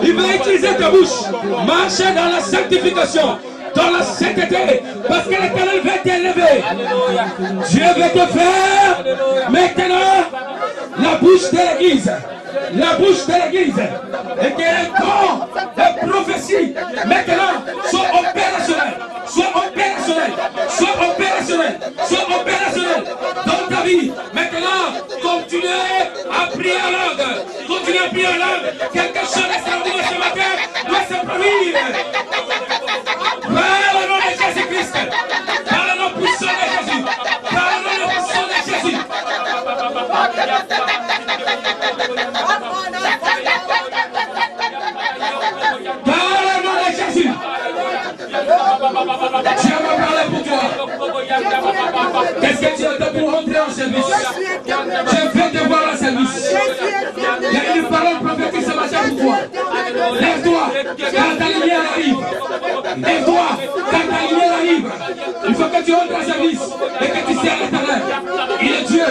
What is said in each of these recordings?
Il va utiliser ta bouche. Marcher dans la sanctification, dans la sainteté, parce que l'Éternel va t'élever. Dieu va te faire maintenant la bouche de l'Église. La bouche de l'Église. Et que les dons de prophétie maintenant soient opérationnels. Sois opérationnel. Sois opérationnel. Sois opérationnel dans ta vie. Maintenant, continuez à prier en langue. Continuez à prier en langue. Quelque chose d'extraordinaire ce matin doit se produire. Par le nom de Jésus-Christ. Par le nom puissant de Jésus. Par le nom puissant de Jésus. Par le nom de Jésus. Dieu m'a parlé pour toi. Qu'est-ce que tu as pour rentrer en service? Je vais te voir en service. Il y a une parole prophétique ce matin pour toi. Lève-toi quand ta lumière arrive. Lève-toi quand ta lumière arrive. Il faut que tu rentres en service et que tu sers l'Éternel. Il est Dieu.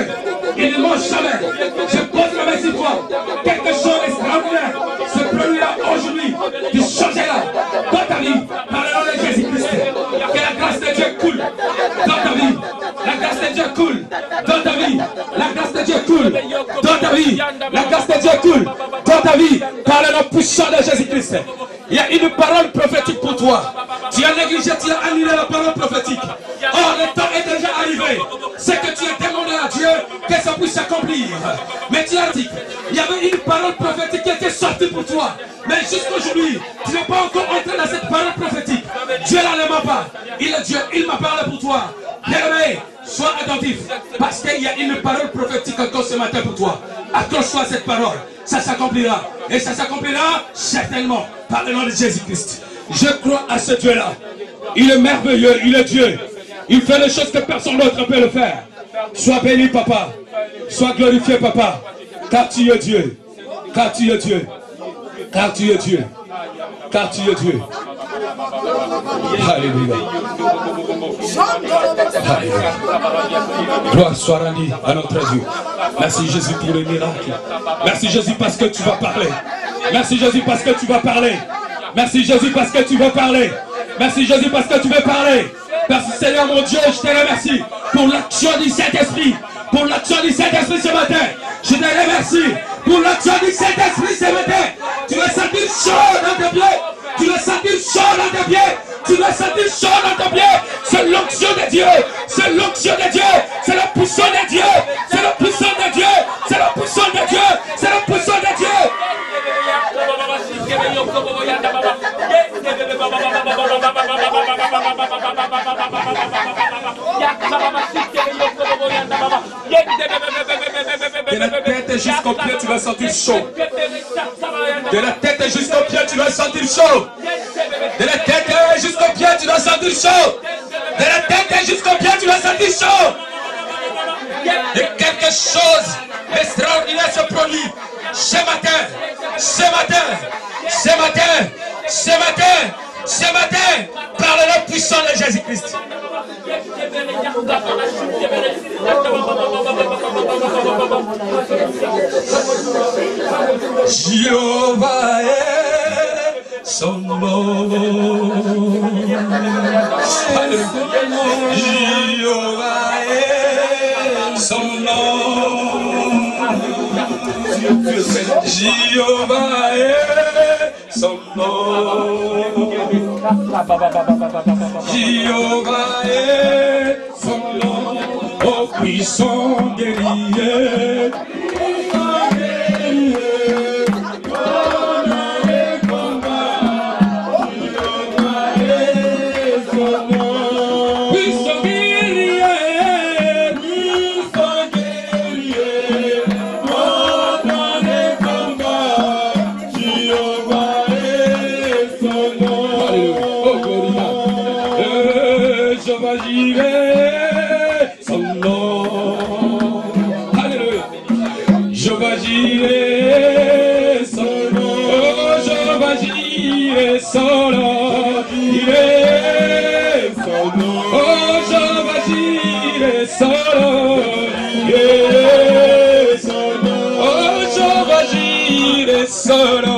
Il ne mange jamais. Je pose ma main sur toi. Quelque chose d'extraordinaire se produira aujourd'hui. Tu changeras dans ta vie par le nom de Jésus-Christ. Que la grâce de Dieu coule dans ta vie. La grâce de Dieu coule dans ta vie. La grâce de Dieu coule dans ta vie. La grâce de Dieu coule dans ta vie par le nom puissant de Jésus-Christ. Il y a une parole prophétique pour toi. Tu as négligé, tu as annulé la parole prophétique. Or, le temps est déjà arrivé. C'est que tu as demandé à Dieu que ça puisse s'accomplir. Mais tu as dit, il y avait une parole prophétique qui était sortie pour toi. Mais jusqu'aujourd'hui, tu n'es pas encore entré dans cette parole prophétique. Dieu ne ment pas. Il est Dieu, il m'a parlé pour toi. Bien-aimé, sois attentif. Parce qu'il y a une parole prophétique encore ce matin pour toi. Accroche-toi à cette parole. Ça s'accomplira. Et ça s'accomplira certainement par le nom de Jésus-Christ. Je crois à ce Dieu-là. Il est merveilleux, il est Dieu. Il fait les choses que personne d'autre ne peut le faire. Sois béni, papa. Sois glorifié, papa. Car tu es Dieu. Car tu es Dieu. Car tu es Dieu. Car tu es Dieu. Alléluia. Alléluia. Gloire soit rendue à notre Dieu. Merci Jésus pour le miracle. Merci Jésus parce que tu vas parler. Merci Jésus parce que tu vas parler. Merci Jésus parce que tu veux parler. Merci Jésus parce que tu veux parler. Merci Seigneur mon Dieu, je te remercie pour l'action du Saint-Esprit. Pour l'action du Saint-Esprit ce matin. Je te remercie pour l'action du Saint-Esprit ce matin. Tu vas sentir chaud dans tes pieds. Tu vas sentir chaud dans tes pieds. Tu vas sentir chaud dans tes pieds. C'est l'onction de Dieu. C'est l'onction de Dieu. C'est la puissance de Dieu. C'est la puissance de Dieu. C'est la puissance de Dieu. C'est la puissance de Dieu. De la tête jusqu'au pied, tu vas sentir chaud. De la tête jusqu'au pied, tu vas sentir chaud. De la tête jusqu'au pied, tu vas sentir chaud. De la tête jusqu'au pied, tu vas sentir chaud. Et quelque chose d'extraordinaire se produit ce matin, ce matin, ce matin, ce matin, ce matin, par le nom puissant de Jésus-Christ. Jéhovah est son nom. Jéhovah est son nom. Jéhovah est son nom. Jéhovah est son nom. Oh puissant guerrier. Solo, il est solo. Oh, Jéhovah, il est solo. Il est solo. Oh, Jéhovah, il est solo.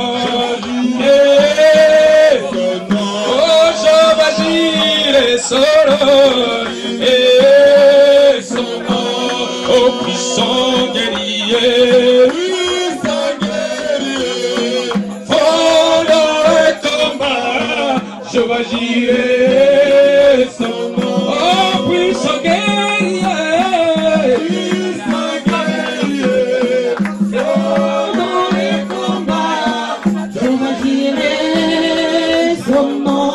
bénirai son nom. Oh, puissant guerrier, puissant guerrier, dans les combats, je bénirai son nom.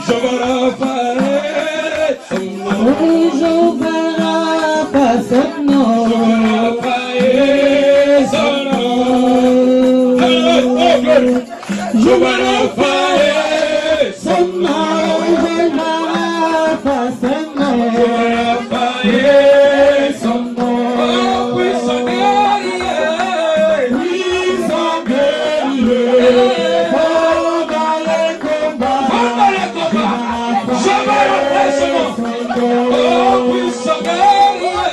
Je vais Raphaël, son nom. Oui, je vais Raphaël, son nom. Je vais Raphaël, son nom. Je vais Raphaël, son nom. Je vais Raphaël, son nom. Oh, puissant guerrier, puissant guerrier, pendant les combats, je vais Raphaël, son nom. Oh, puissant guerrier,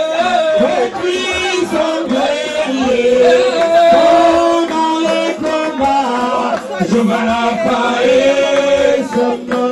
puissant guerrier, pendant les combats, je vais Raphaël, son nom.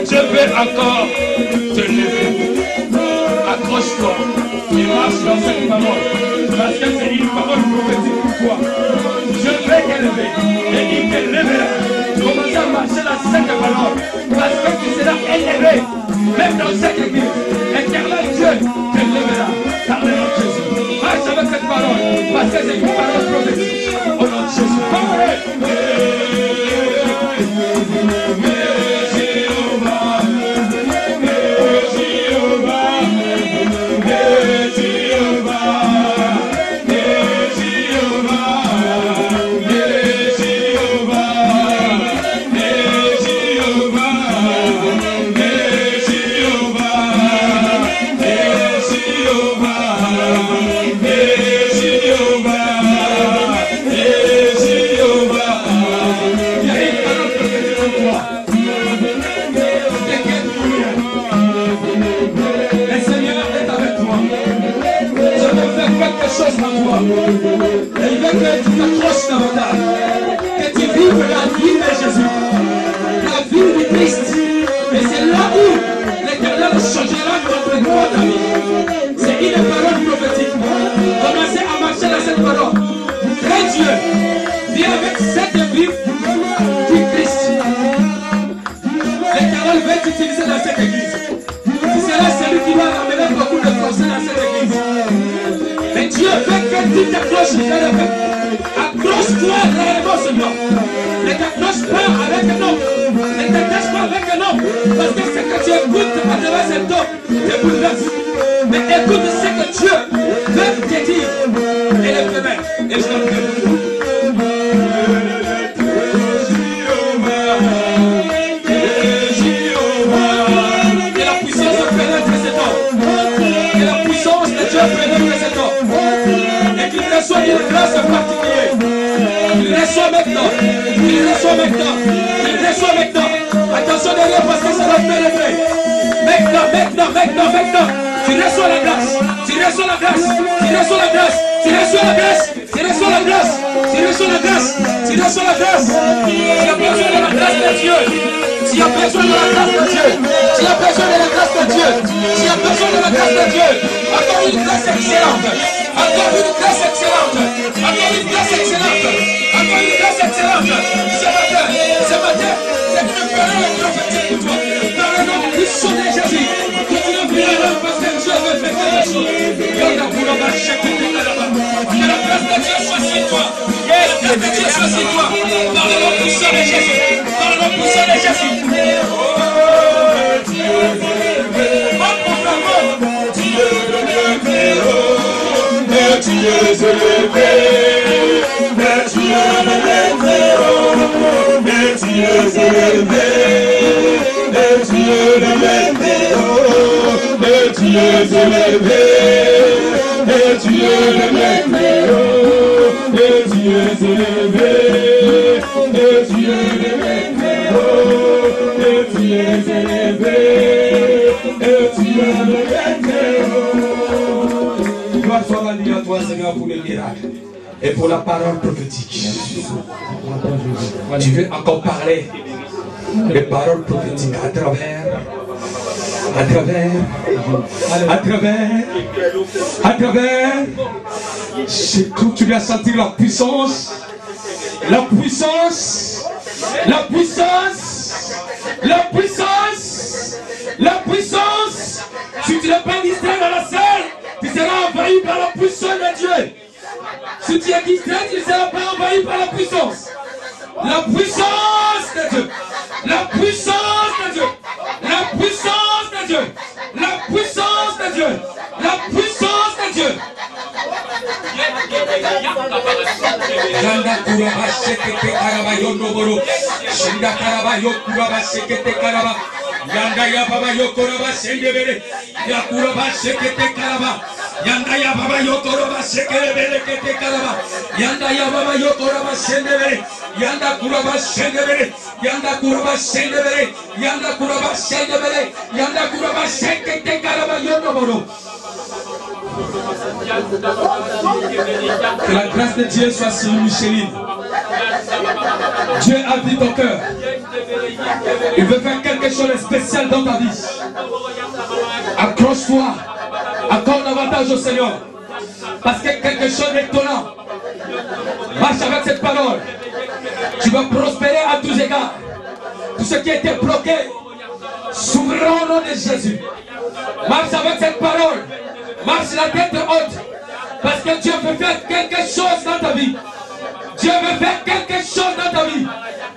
Tu es élevé, encore te lever. Accroche-toi et marche dans cette parole. Parce que c'est une parole prophétique pour toi. Je vais t'élever et il t'élèvera. Commence à marcher dans cette parole. Parce que tu seras élevé. Même dans cette église. Éternel Dieu t'élèvera. Par le nom de Jésus. Marche avec cette parole. Parce que c'est une parole prophétique. Au nom de Jésus. Parole. Il veut que tu t'accroches davantage, que tu vives la vie de Jésus, la vie du Christ. Et c'est là où l'Éternel changera complètement ta vie. C'est une parole prophétique. Commencez à marcher dans cette parole. Crains Dieu. Viens avec cette vie du Christ. t'accroches, accroche-toi réellement, Seigneur. Ne t'accroche pas avec un homme. Ne t'accroche pas avec un homme. Parce que ce que tu écoutes à travers cet homme te bouleverse. Mais écoute ce que Dieu veut te dire. Et le permet. Et je t'en prie. Que la puissance pénètre cet homme. Que la puissance de Dieu pénètre cet homme. Et qu'il reçoive une grâce particulière. Il reçoit maintenant. Il reçoit maintenant. Il reçoit maintenant. Attention derrière parce que ça va pénétrer. Maintenant. Tu reçois la grâce. Tu reçois la grâce. Tu reçois la grâce. Tu reçois la grâce. Tu reçois la grâce. Tu reçois la grâce. Tu reçois la grâce. Tu as besoin de la grâce de Dieu. Tu as besoin de la grâce de Dieu. Tu as besoin de la grâce de Dieu. Tu as besoin de la grâce de Dieu. Encore une grâce excellente. Encore une grâce excellente. Encore une grâce excellente. Encore une grâce excellente. Ce matin, c'est une parole prophétique pour toi. Dans le nom puissant de Jésus. Continue à prier parce que Dieu veut faire quelque chose. Que la grâce de Dieu soit sur toi. Que la grâce de Dieu soit sur toi. Dans le nom puissant de Jésus. Dans le nom puissant de Jésus. Tu es élevé, mais tu es élevé, mais tu es élevé, mais tu es élevé, mais tu es élevé, mais tu es élevé, mais tu es élevé, mais tu es élevé, mais tu es élevé, mais tu es élevé. Gloire soit rendue à toi, Seigneur, pour le miracle et pour la parole prophétique. Tu veux encore parler des paroles prophétiques à travers. Je continue à sentir la puissance. La puissance. La puissance. La puissance. La puissance. Si tu n'es pas distrait dans la salle, tu seras envahi par la puissance de Dieu. Si tu es distrait, tu ne seras pas envahi par la puissance. La puissance de Dieu. La puissance de Dieu. La puissance de Dieu. La puissance de Dieu. La puissance de Dieu. Yanda kuraba shekete karaba yondoboro. Shinda karaba yokuraba shekete karaba. Yanda ya baba yokoraba shendebere. Yakuraba shekete karaba. Yanda ya baba yokoraba shekebere kete karaba. Yanda ya baba yokoraba shendebere. Yanda kuraba shendebere. Yanda kuraba shendebere. Yanda kuraba shendebere. Yanda kuraba shekete karaba yondoboro. Que la grâce de Dieu soit sur Micheline. Dieu a vu ton cœur. Il veut faire quelque chose de spécial dans ta vie. Accroche-toi. Accorde davantage au Seigneur. Parce que quelque chose d'étonnant marche avec cette parole. Tu vas prospérer à tous égards. Tout ce qui était bloqué s'ouvrira au nom de Jésus. Marche avec cette parole. Marche la tête haute. Parce que Dieu veut faire quelque chose dans ta vie. Dieu veut faire quelque chose dans ta vie.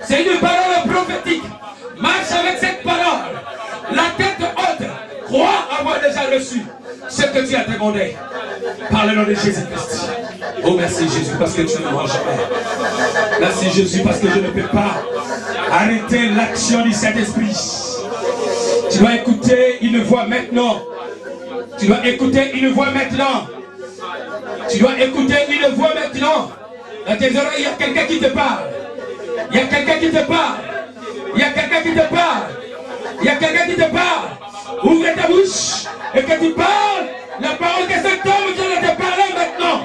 C'est une parole prophétique. Marche avec cette parole. La tête haute. Crois avoir déjà reçu ce que tu as demandé. Par le nom de Jésus-Christ. Oh merci Jésus parce que tu ne manges jamais. Merci Jésus parce que je ne peux pas arrêter l'action du Saint-Esprit. Tu dois écouter une voix maintenant. Tu dois écouter une voix maintenant. Tu dois écouter une voix maintenant. Dans tes oreilles, il y a quelqu'un qui te parle. Il y a quelqu'un qui te parle. Il y a quelqu'un qui te parle. Il y a quelqu'un qui te parle. Ouvre ta bouche et que tu parles la parole que cet homme vient de te parler maintenant.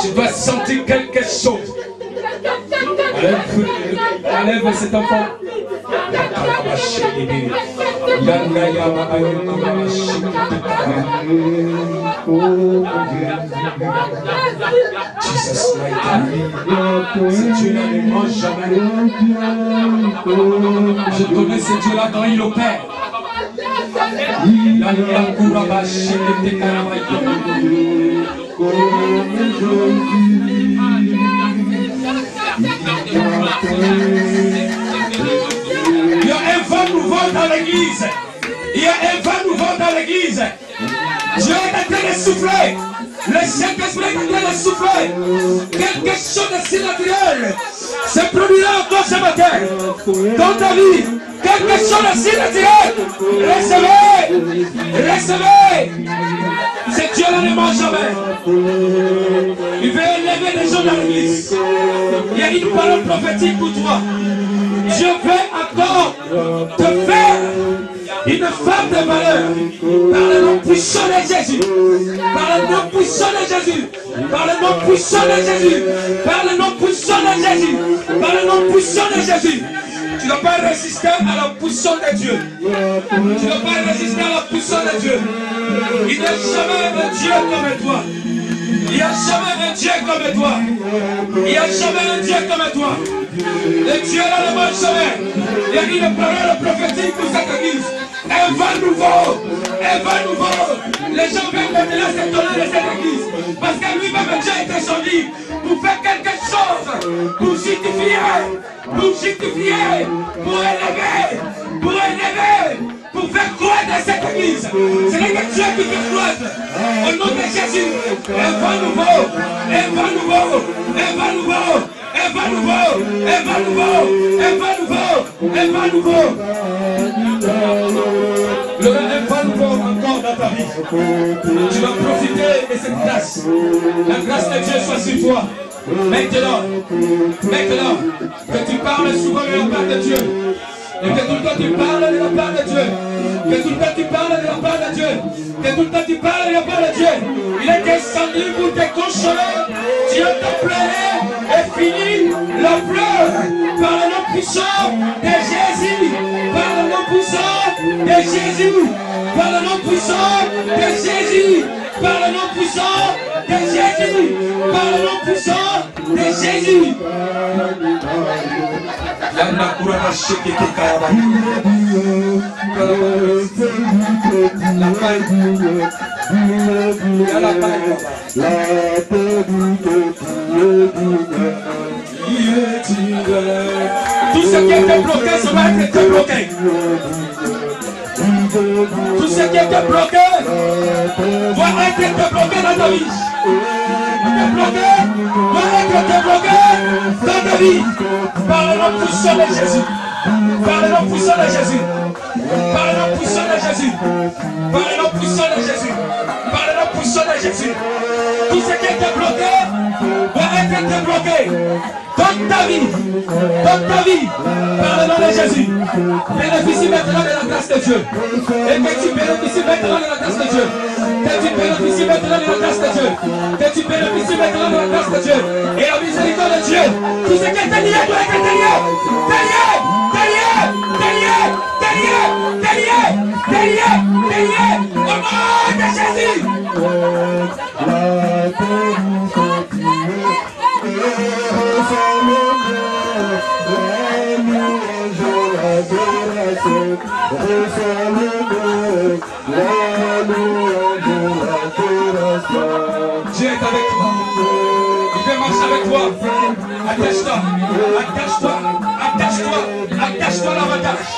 Tu dois sentir quelque chose. Enlève cet enfant. Je connais ce Dieu-là quand il opère. Il y a un vent nouveau dans l'église. Il y a un vent nouveau dans l'église. Dieu est en train de souffler. Le Saint-Esprit est en train de souffler. Quelque chose de surnaturel se produira encore ce matin dans ta vie. Quelque chose de surnaturel. Recevez. Recevez. C'est Dieu là ne mange jamais. Il veut élever les gens dans l'église. Il y a une parole prophétique pour toi. Dieu veut encore te faire une femme de valeur par le nom puissant de Jésus. Par le nom puissant de Jésus. Par le nom puissant de Jésus. Par le nom puissant de Jésus. Par le nom puissant de Jésus. Tu ne dois pas résister à la puissance de Dieu. Tu ne dois pas résister à la puissance de Dieu. Il n'y a jamais un Dieu comme toi. Il n'y a jamais un Dieu comme toi. Il n'y a jamais un Dieu comme toi. Le Dieu là ne mange jamais. Il y a une parole prophétique pour cette église. Un vent nouveau. Un vent nouveau. Les gens viennent maintenant s'étonner de cette église. Parce que lui-même Dieu est descendu pour faire quelque chose. Pour justifier. Pour justifier. Pour élever. Pour élever. Pour faire croître cette église. Ce n'est que Dieu qui fait croître. Au nom de Jésus. Un vent nouveau. Un vent nouveau. Un vent nouveau. Un vent nouveau. Un vent nouveau. Un vent nouveau. Un vent nouveau. Il y aura un vent nouveau encore dans ta vie. Tu vas profiter de cette grâce. La grâce de Dieu soit sur toi. Maintenant, que tu parles souvent de la part de Dieu. Et que tout le temps tu parles de la part de Dieu. Que tout le temps tu parles de la part de Dieu. Que tout le temps tu parles de la part de Dieu. Il est descendu pour te consoler. Dieu t'a pleuré et fini la pleure. Par le nom puissant de Jésus. Par le nom puissant de Jésus. Par le nom puissant de Jésus. Par le nom puissant de Jésus. Par le nom puissant de Jésus. Tout ce qui était bloqué, ça va être débloqué. Tout ce qui était bloqué doit être débloqué dans ta vie. Débloqué doit être débloqué dans ta vie. Par le nom puissant de Jésus. Par le nom puissant de Jésus. Par le nom puissant de Jésus. Par le nom puissant de Jésus. Par le nom puissant de Jésus. Tout ce qui était bloqué doit être débloqué dans ta vie. Dans ta vie. Par le nom de Jésus. Bénéficie maintenant de la grâce de Dieu. Et que tu bénéficies maintenant de la grâce de Dieu. Que tu bénéficies maintenant de la grâce de Dieu. Que tu bénéficies maintenant de la grâce de Dieu. Et la miséricorde de Dieu. Tout ce qui est lié doit être lié. Au nom de Jésus. Dieu est avec toi. Il veut marcher avec toi. Attache-toi. Attache-toi. Attache-toi. Attache-toi l'avantage.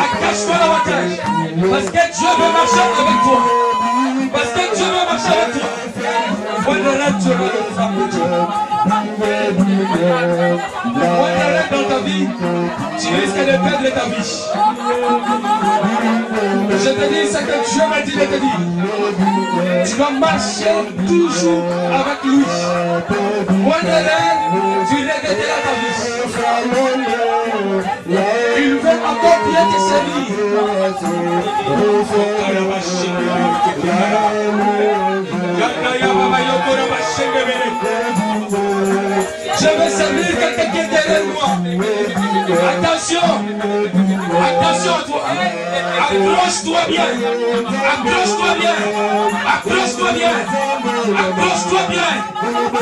Attache-toi l'avantage. Parce que Dieu veut marcher avec toi. Parce que Dieu veut marcher avec toi. Dieu va le faire pour Dieu. Dans ta vie, tu risques de perdre ta vie. Je te dis ce que Dieu m'a dit de te dire. Tu vas marcher toujours avec lui. Tu regretteras ta vie. Il veut encore bien te servir. Je veux servir quelqu'un qui est derrière moi. Attention. Attention à toi. Accroche-toi bien. Accroche-toi bien. Accroche-toi bien. Accroche-toi bien.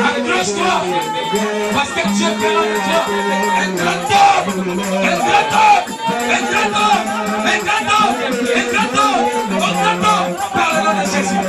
Accroche-toi. Parce que Dieu fera de toi un grand homme. Un grand homme. Un grand homme. Un grand homme. Un grand homme. Un grand homme. Par le nom de Jésus.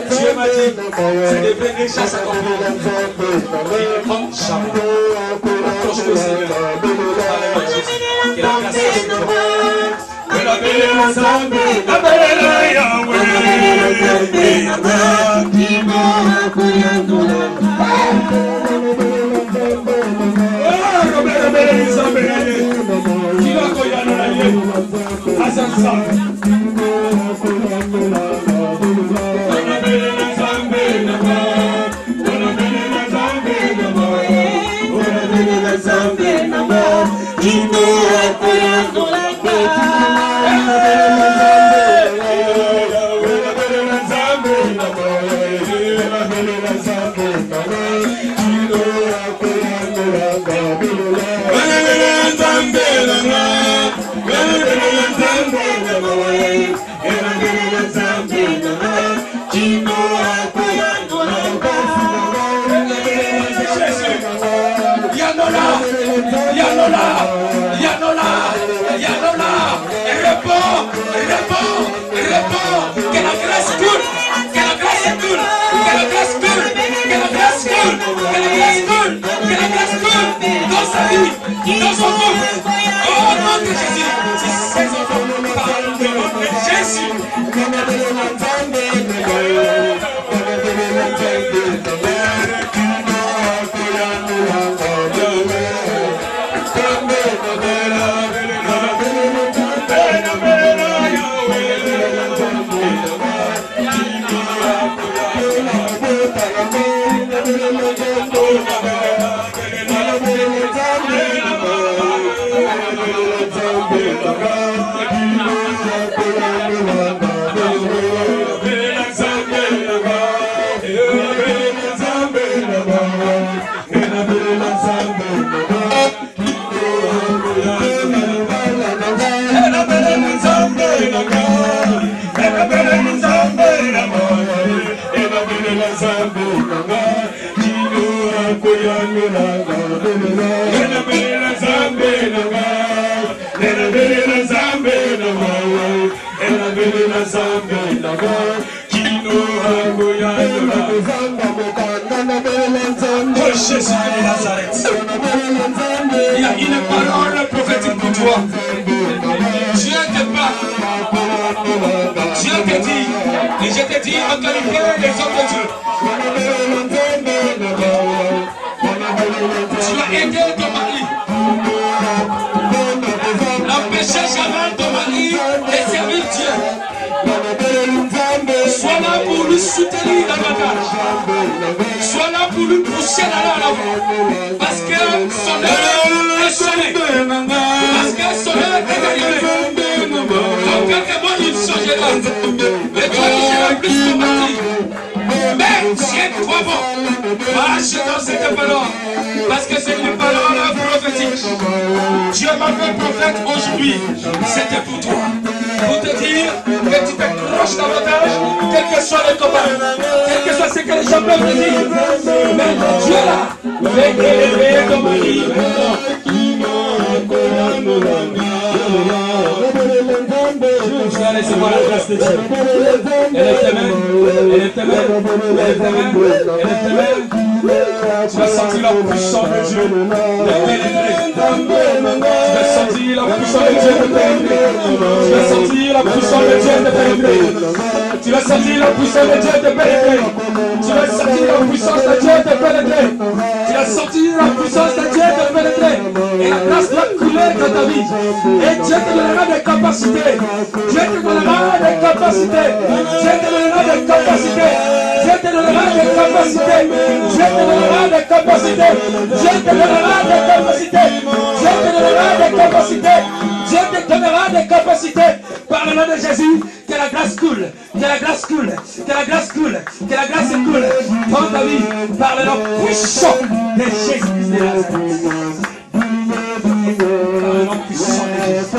Dieu m'a dit, c'est de venir chasse à ton nom. Il prend jamais. Accroche-toi au Seigneur. Que la grâce soit sur toi. Que la dans son couple, au nom de Jésus, si ses enfants parlent de nom de Jésus. Jésus de Nazareth, il y a une parole prophétique pour toi. Dieu te parle. Dieu te dit, et je te dis en qualité des hommes de Dieu. Tu as aidé ton mari. N'empêchez jamais ton mari de servir Dieu. Sois là pour lui soutenir davantage. Sois là pour lui pousser d'aller à l'avant. Parce que son heure est sonnée. Parce que son heure est arrivée. Donc quelquefois il changera. Mais toi qui seras plus combattu. Mais tu es trop bon. Marche dans cette parole. Parce que c'est une parole prophétique. Dieu m'a fait prophète aujourd'hui. C'était pour toi. Pour te dire que tu t'accroches davantage, quel que soit le combat, quel que soit ce que les gens peuvent te dire. Mais Dieu là, fait élever ton mari. Je recevoir la grâce de Dieu. Elle est ta main, elle est ta main, elle est ta main, elle est ta main. Tu vas sentir la puissance de Dieu de pénétrer. Tu vas sentir la puissance de Dieu de pénétrer. Tu vas sentir la puissance de Dieu de pénétrer. Tu vas sentir la puissance de Dieu de pénétrer. Tu vas sentir la puissance de Dieu de pénétrer. Tu vas sentir la puissance de Dieu de pénétrer. Et la grâce doit couler dans ta vie. Et Dieu te donnera des capacités. Dieu te donnera des capacités. Dieu te donnera des capacités. Dieu te donnera des capacités. Dieu te donnera des capacités. Dieu te donnera des capacités. Dieu te donnera des capacités. Dieu te donnera des capacités. Par le nom de Jésus, que la grâce coule. Que la grâce coule. Que la grâce coule. Que la grâce coule dans ta vie. Par le nom puissant de Jésus de Nazareth. Par le nom puissant de Jésus.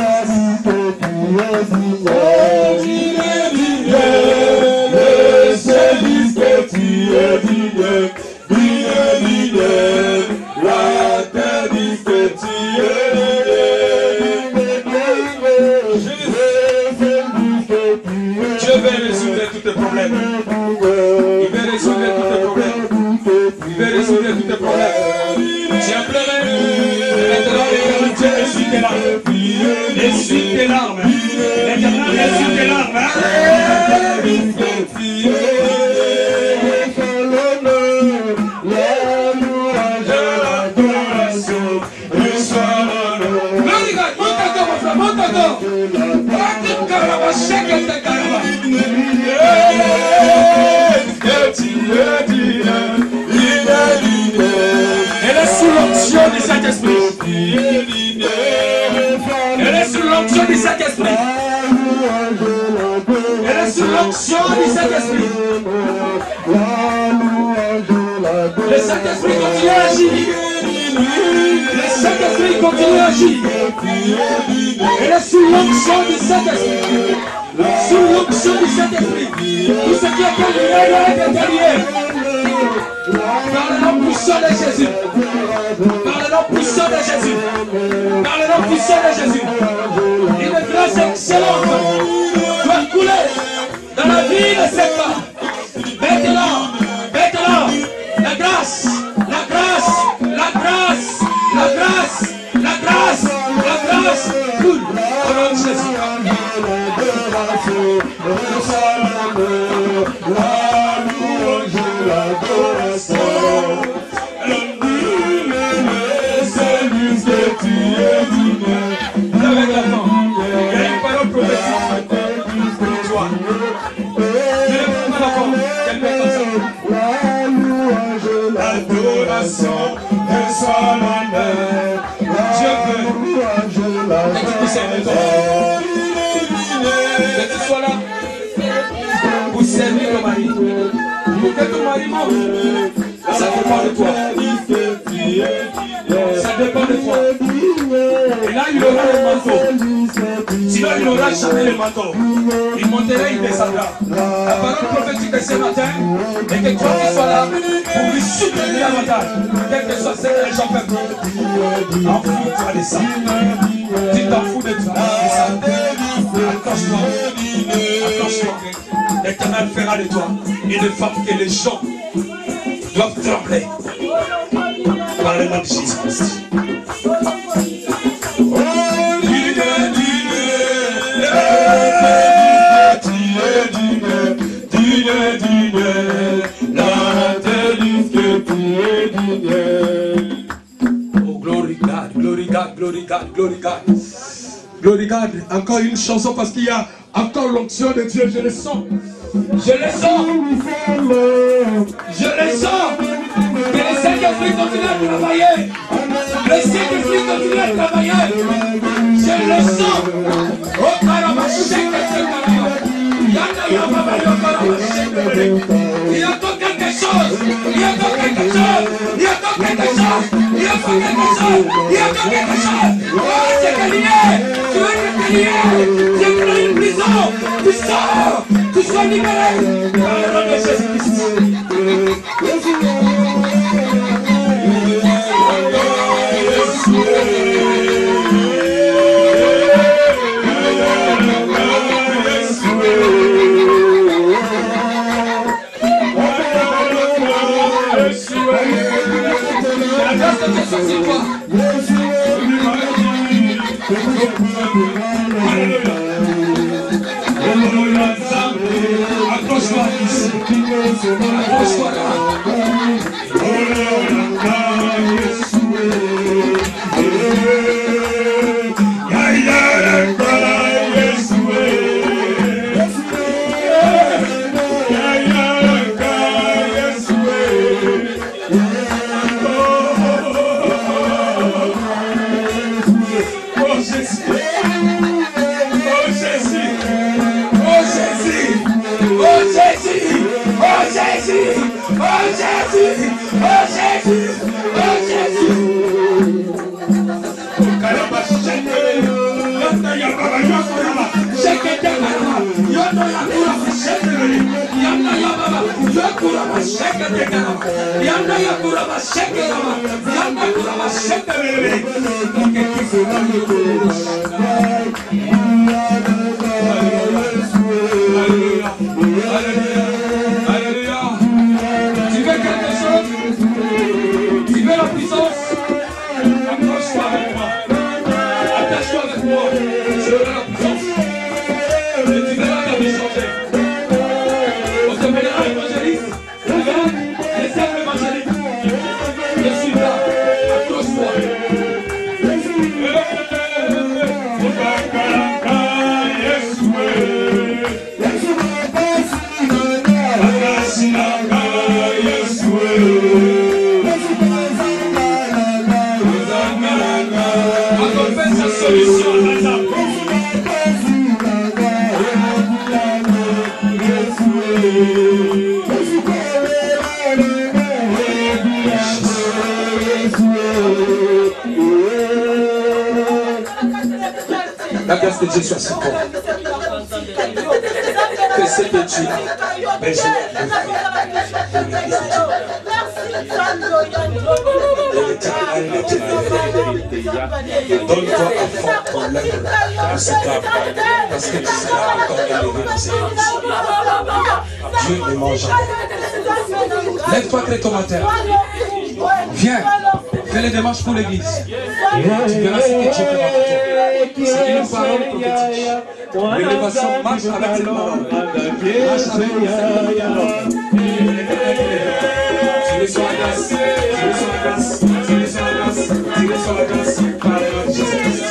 Dieu va résoudre tous tes problèmes. Il va résoudre tous tes problèmes. Il va résoudre tous tes problèmes. Tu as pleuré. Maintenant, Dieu essuie tes larmes. Essuie tes larmes. L'éternel essuie tes larmes. Monte encore. Elle est sous l'onction du Saint-Esprit. Elle est sous l'onction du Saint-Esprit. Elle est sous l'onction du Saint-Esprit. Le Saint-Esprit continue à agir. Le Saint-Esprit continue à agir. Elle est sous l'onction du Saint-Esprit. Sous l'onction du Saint-Esprit. Tout ce qui est terminé doit être terminé. Par le nom puissant de Jésus. Par le nom puissant de Jésus. Par le nom puissant de Jésus. Une grâce excellente doit couler dans la vie de cette femme. Maintenant, maintenant, la grâce, la grâce, la grâce, la grâce, la grâce, la grâce coule au nom de Jésus. Avec la femme, il y a une parole prophétique pour toi. Ne le pas la femme, qu'elle met comme ça. L'adoration reçoit l'honneur. Dieu veut que tu puisses aimer ton mari. Que tu sois là pour servir ton mari. Pour que ton mari mange. Ça dépend de toi. Ça dépend de toi. Et là, il aura le manteau. Sinon, il n'aura jamais le manteau. Il montera, il descendra. La parole prophétique de ce matin est que toi qui sois là pour lui soutenir davantage. Quel que soit ce que les gens peuvent dire. En fous-toi de ça. Tu t'en fous de toi. Accroche-toi. Accroche-toi. L'Éternel fera de toi une femme que les gens doivent trembler. Par le nom de Jésus-Christ. Oh, glory God, glory God, glory God, glory God. Glory God, encore une chanson parce qu'il y a encore l'onction de Dieu, je le sens. Je le sens. Je le sens. Que le Saint-Esprit continue à travailler. Le Saint-Esprit continue à travailler. Je le sens. Oh, caramba, il y a encore quelque chose. Il y a encore quelque chose. Il y a encore quelque chose. Il y a encore quelque chose. Il y a encore quelque chose. Oh, c'est lié. Tu es lié. Tu es dans une prison. Tu sors. Tu sois libéré. Par le nom de Jésus-Christ. Accroche-toi ici. Accroche-toi là. Tu veux quelque chose? Tu veux la puissance? Accroche-toi avec moi. Attache-toi avec moi. Je veux la puissance. Et tu verras ta vie changer. On te verra évangéliste. Regarde, les cercles évangéliques. Je suis là. Accroche-toi. La grâce de Dieu soit sur toi. Que ce que tu as besoin donne-toi à fond ton lèvre de ce temps, parce que tu seras encore élevé dans ces choses. Dieu ne mange jamais. Lève-toi très commentaire. Viens, fais les démarches pour l'église. Tu verras ce que Dieu fera pour toi. C'est une parole prophétique. L'élévation marche avec cette parole. Marche avec cette parole. Tu reçois la grâce. Tu reçois la grâce. Tu reçois la grâce. Tu reçois la grâce par le nom de Jésus-Christ.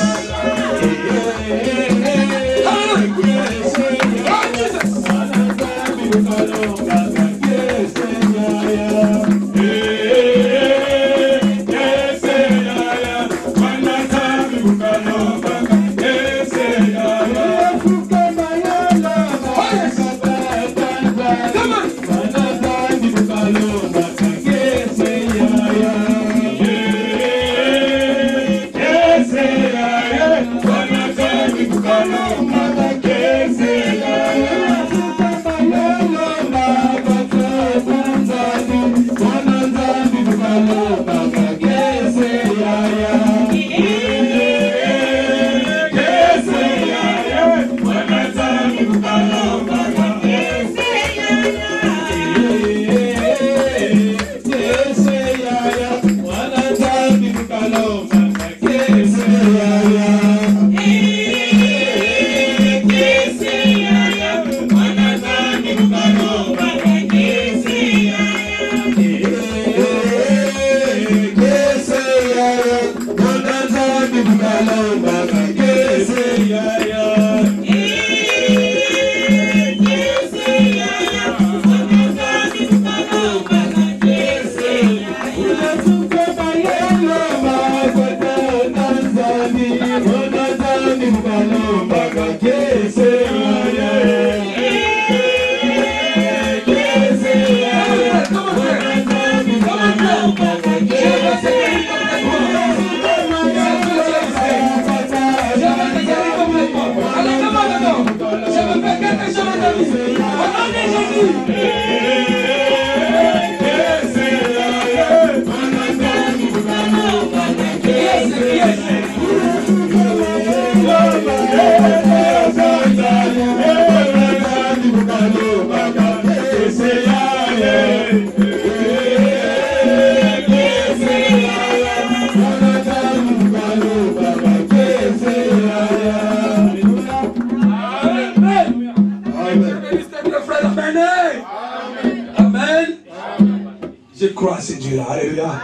crois à ce Dieu-là. Alléluia.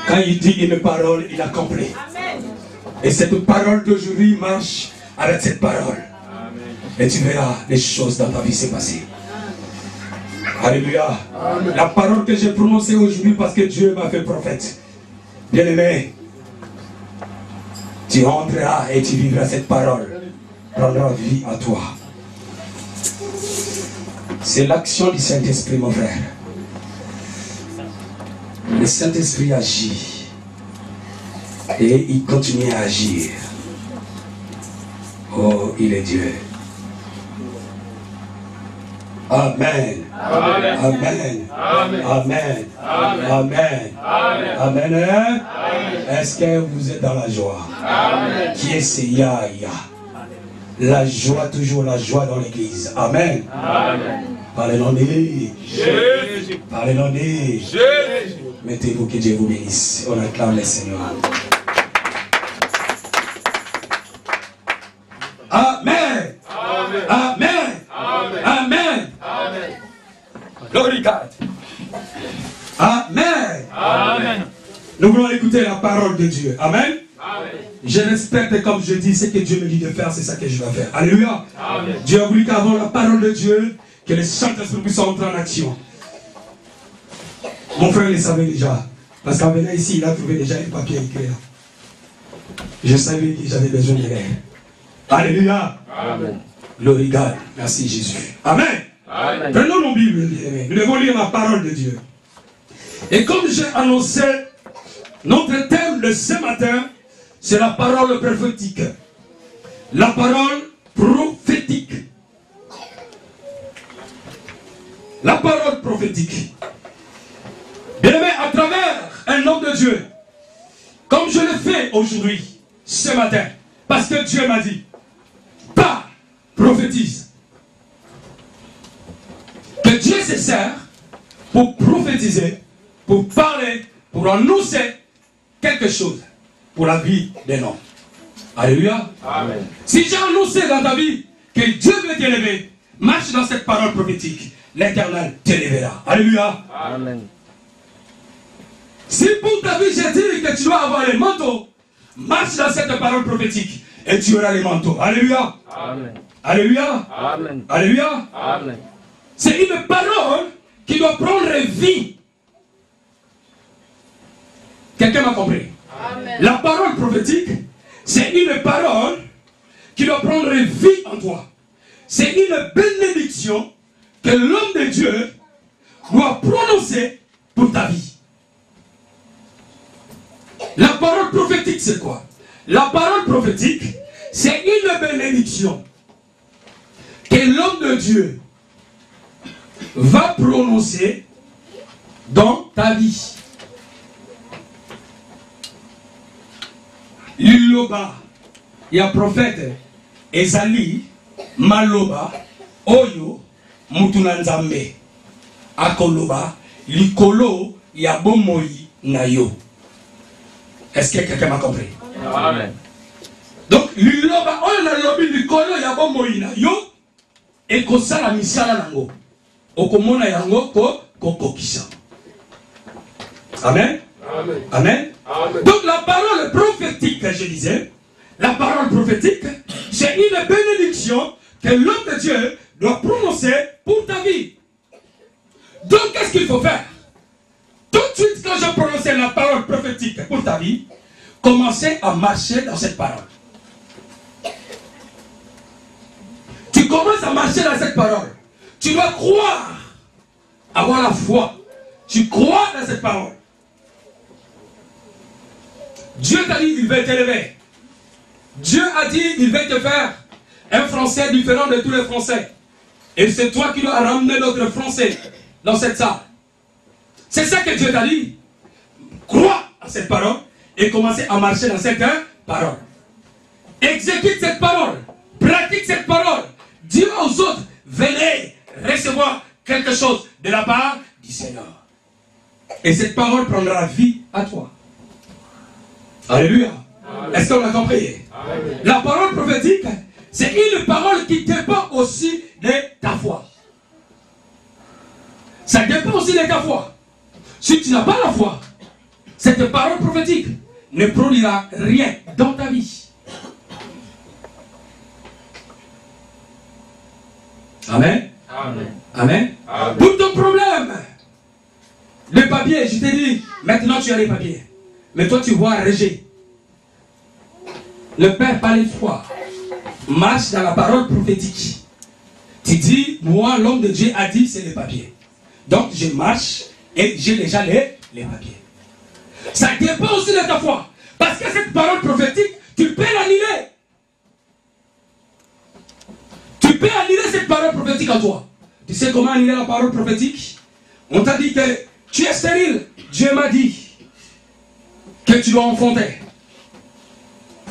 Quand il dit une parole, il accomplit. Et cette parole d'aujourd'hui marche avec cette parole. Et tu verras les choses dans ta vie se passer. Alléluia. La parole que j'ai prononcée aujourd'hui parce que Dieu m'a fait prophète. Bien-aimé, tu entreras et tu vivras cette parole. Prendra vie à toi. C'est l'action du Saint-Esprit, mon frère. Le Saint-Esprit agit. Et il continue à agir. Oh, il est Dieu. Amen. Amen. Amen. Amen. Amen. Amen. Est-ce que vous êtes dans la joie? Amen. Qui est ce Yahya? La joie, toujours la joie dans l'église. Amen. Amen. Parlez-en-y. Jésus. Parlez-en-y. Jésus. Mettez-vous, que Dieu vous bénisse. On acclame le Seigneur. Amen. Amen. Amen. Amen. Amen. Amen. Glory God. Amen. Amen. Nous voulons écouter la parole de Dieu. Amen. Amen. Je respecte, comme je dis, ce que Dieu me dit de faire, c'est ça que je vais faire. Alléluia. Amen. Dieu a voulu qu'avant la parole de Dieu, que le Saint-Esprit puisse entrer en action. Mon frère le savait déjà. Parce qu'en venant ici, il a trouvé déjà un papier écrit. Je savais que j'avais besoin de l'aide. Alléluia. Amen. Glory God. Merci Jésus. Amen. Amen. Prenons nos Bibles. Nous devons lire la parole de Dieu. Et comme j'ai annoncé, notre thème de ce matin, c'est la parole prophétique. La parole prophétique. La parole prophétique. Bien-aimé, à travers un homme de Dieu, comme je le fais aujourd'hui, ce matin, parce que Dieu m'a dit, pas prophétise. Que Dieu se sert pour prophétiser, pour parler, pour annoncer quelque chose pour la vie des noms. Alléluia. Amen. Si j'ai annoncé dans ta vie que Dieu veut t'élever, marche dans cette parole prophétique. L'Éternel t'élèvera. Alléluia. Amen. Si pour ta vie j'ai dit que tu dois avoir les manteaux, marche dans cette parole prophétique et tu auras les manteaux. Alléluia. Amen. Alléluia. Amen. Alléluia. Amen. C'est une parole qui doit prendre vie. Quelqu'un m'a compris? Amen. La parole prophétique, c'est une parole qui doit prendre vie en toi. C'est une bénédiction que l'homme de Dieu doit prononcer pour ta vie. La parole prophétique, c'est quoi? La parole prophétique, c'est une bénédiction que l'homme de Dieu va prononcer dans ta vie. Liloba, il y a prophète Ezali, Maloba, Oyo, Mutunanzambe, Akoloba, Likolo, Yabomoyi, Nayo. Est-ce que quelqu'un m'a compris? Amen. Donc, Liloba, Oyo, Nalobi, Likolo, Yabomoyi, Nayo, et Kosala Misala Nango. Okomona Yango, Kokokisa. Amen. Amen. Amen. Amen. Donc la parole prophétique que je disais, la parole prophétique, c'est une bénédiction que l'homme de Dieu doit prononcer pour ta vie. Donc qu'est-ce qu'il faut faire? Tout de suite quand je prononçais la parole prophétique pour ta vie, commencez à marcher dans cette parole. Tu commences à marcher dans cette parole. Tu dois croire, avoir la foi. Tu crois dans cette parole. Dieu t'a dit, il va t'élever. Dieu a dit, il va te faire un Français différent de tous les Français. Et c'est toi qui dois ramener d'autres Français dans cette salle. C'est ça que Dieu t'a dit. Crois à cette parole et commencez à marcher dans cette parole. Exécute cette parole. Pratique cette parole. Dis aux autres, venez recevoir quelque chose de la part du Seigneur. Et cette parole prendra vie à toi. Alléluia. Est-ce qu'on a compris? Amen. La parole prophétique, c'est une parole qui dépend aussi de ta foi. Ça dépend aussi de ta foi. Si tu n'as pas la foi, cette parole prophétique ne produira rien dans ta vie. Amen. Amen. Amen. Amen. Pour ton problème, le papier, je t'ai dit, maintenant tu as les papiers. Mais toi tu vois Régé. Le Père par l'espoir marche dans la parole prophétique. Tu dis, moi l'homme de Dieu a dit, c'est les papiers. Donc je marche et j'ai déjà les papiers. Ça dépend aussi de ta foi. Parce que cette parole prophétique, tu peux l'annuler. Tu peux annuler cette parole prophétique en toi. Tu sais comment annuler la parole prophétique? On t'a dit que tu es stérile. Dieu m'a dit que tu dois enfanter.